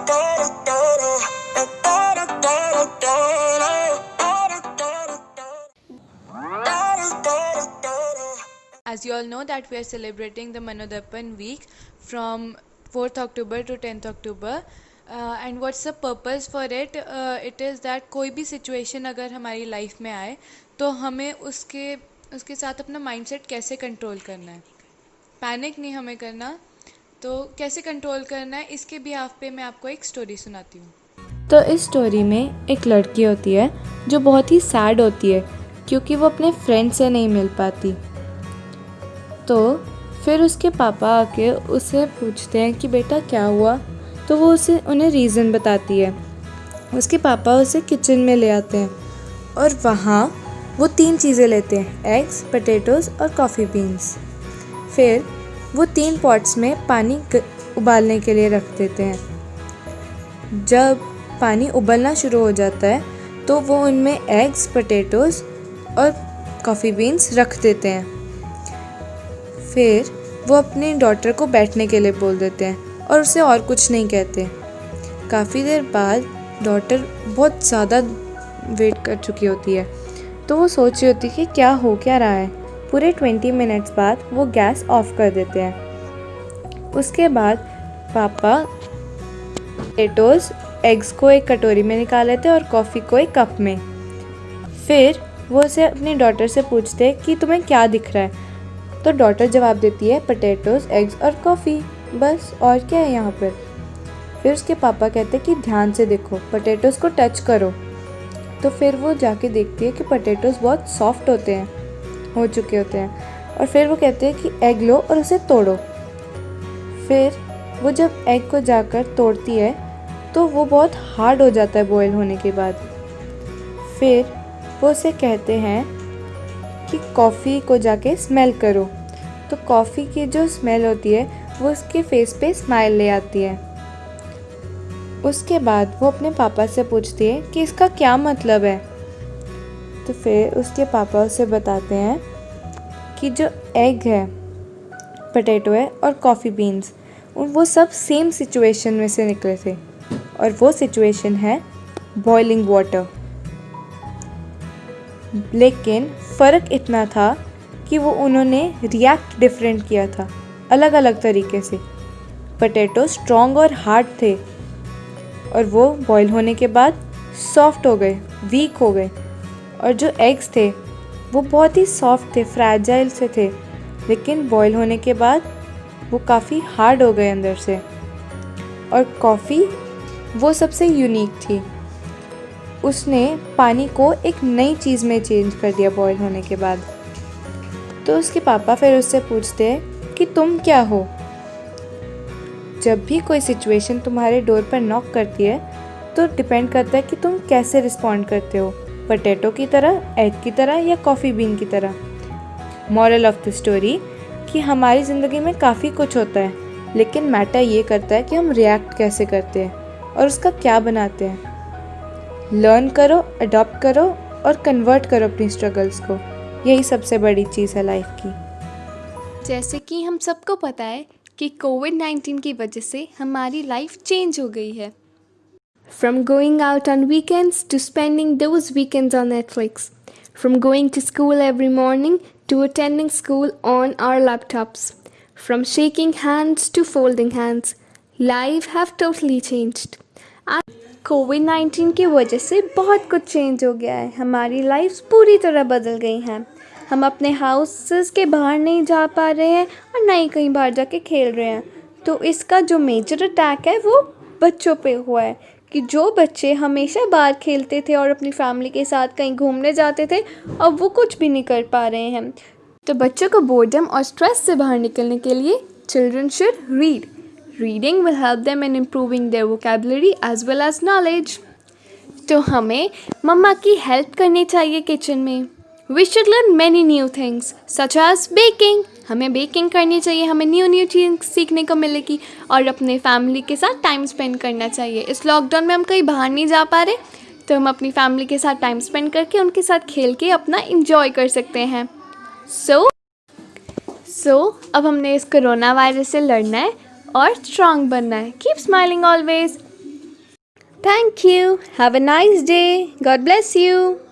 As you all know that we are celebrating the Manodarpan week from 4th October to 10th October. And what's the purpose for it? It is that कोई भी situation अगर हमारी life में आए तो हमें उसके साथ अपना mindset कैसे कंट्रोल करना है, पैनिक नहीं हमें करना, तो कैसे कंट्रोल करना है इसके बिहाफ पे मैं आपको एक स्टोरी सुनाती हूँ। तो इस स्टोरी में एक लड़की होती है जो बहुत ही सैड होती है क्योंकि वो अपने फ्रेंड से नहीं मिल पाती। तो फिर उसके पापा आके उसे पूछते हैं कि बेटा क्या हुआ, तो वो उन्हें रीज़न बताती है। उसके पापा उसे किचन में ले आते हैं और वहाँ वो 3 चीज़ें लेते हैं, एग्स, पोटैटोज़ और कॉफ़ी बीन्स। फिर वो 3 पॉट्स में पानी उबालने के लिए रख देते हैं। जब पानी उबलना शुरू हो जाता है तो वो उनमें एग्स, पोटैटोज़ और कॉफ़ी बीन्स रख देते हैं। फिर वो अपनी डॉटर को बैठने के लिए बोल देते हैं और उसे और कुछ नहीं कहते। काफ़ी देर बाद डॉटर बहुत ज़्यादा वेट कर चुकी होती है, तो वो सोच रही होती है कि क्या रहा है। पूरे 20 मिनट्स बाद वो गैस ऑफ कर देते हैं। उसके बाद पापा पोटैटोज़, एग्स को एक कटोरी में निकाल लेते हैं और कॉफ़ी को एक कप में। फिर वो उसे अपनी डॉटर से पूछते हैं कि तुम्हें क्या दिख रहा है, तो डॉटर जवाब देती है पोटैटोज़, एग्स और कॉफ़ी, बस और क्या है यहाँ पर। फिर उसके पापा कहते हैं कि ध्यान से देखो, पोटैटोज़ को टच करो। तो फिर वो जाके देखती है कि पोटैटोज़ बहुत सॉफ्ट हो चुके होते हैं। और फिर वो कहते हैं कि एग लो और उसे तोड़ो। फिर वो जब एग को जाकर तोड़ती है तो वो बहुत हार्ड हो जाता है बॉयल होने के बाद। फिर वो उसे कहते हैं कि कॉफ़ी को जाके स्मेल करो। तो कॉफ़ी की जो स्मेल होती है वो उसके फेस पे स्माइल ले आती है। उसके बाद वो अपने पापा से पूछती है कि इसका क्या मतलब है। तो फिर उसके पापा उसे बताते हैं कि जो एग है, पोटैटो है और कॉफ़ी बीन्स, वो सब सेम सिचुएशन में से निकले थे और वो सिचुएशन है बॉइलिंग वाटर। लेकिन फ़र्क इतना था कि वो उन्होंने रिएक्ट डिफरेंट किया था, अलग अलग तरीके से। पोटैटो स्ट्रॉन्ग और हार्ड थे और वो बॉईल होने के बाद सॉफ्ट हो गए, वीक हो गए। और जो एग्स थे वो बहुत ही सॉफ्ट थे, फ्रैजाइल से थे, लेकिन बॉईल होने के बाद वो काफ़ी हार्ड हो गए अंदर से। और कॉफ़ी वो सबसे यूनिक थी, उसने पानी को एक नई चीज़ में चेंज कर दिया बॉईल होने के बाद। तो उसके पापा फिर उससे पूछते हैं कि तुम क्या हो। जब भी कोई सिचुएशन तुम्हारे डोर पर नॉक करती है तो डिपेंड करता है कि तुम कैसे रिस्पॉन्ड करते हो, पोटैटो की तरह, एग की तरह या कॉफ़ी बीन की तरह। मॉरल ऑफ द स्टोरी कि हमारी ज़िंदगी में काफ़ी कुछ होता है, लेकिन मैटर ये करता है कि हम रिएक्ट कैसे करते हैं और उसका क्या बनाते हैं। लर्न करो, अडॉप्ट करो और कन्वर्ट करो अपनी स्ट्रगल्स को, यही सबसे बड़ी चीज़ है लाइफ की। जैसे कि हम सबको पता है कि कोविड-19 की वजह से हमारी लाइफ चेंज हो गई है। From going out on weekends to spending those weekends on Netflix. From going to school every morning to attending school on our laptops. From shaking hands to folding hands. Life have totally changed. कोविड-19 की वजह से बहुत कुछ change हो गया है, हमारी lives पूरी तरह बदल गई हैं। हम अपने हाउसेस के बाहर नहीं जा पा रहे हैं और ना ही कहीं बाहर जाके खेल रहे हैं। तो इसका जो मेजर अटैक है वो बच्चों पे हुआ है कि जो बच्चे हमेशा बाहर खेलते थे और अपनी फैमिली के साथ कहीं घूमने जाते थे, अब वो कुछ भी नहीं कर पा रहे हैं। तो बच्चों को बोर्डम और स्ट्रेस से बाहर निकलने के लिए children should read. Reading will help them in improving their vocabulary as well as knowledge. तो हमें मम्मा की हेल्प करनी चाहिए किचन में. We should learn many new things such as baking. हमें बेकिंग करनी चाहिए, हमें न्यू चीज़ सीखने को मिलेगी और अपने फैमिली के साथ टाइम स्पेंड करना चाहिए. इस लॉकडाउन में हम कहीं बाहर नहीं जा पा रहे, तो हम अपनी फैमिली के साथ टाइम स्पेंड करके उनके साथ खेल के अपना इंजॉय कर सकते हैं. सो अब हमने इस कोरोना वायरस से लड़ना है और स्ट्रॉन्ग बनना है. Keep smiling always. Thank you. Have a nice day. God bless you.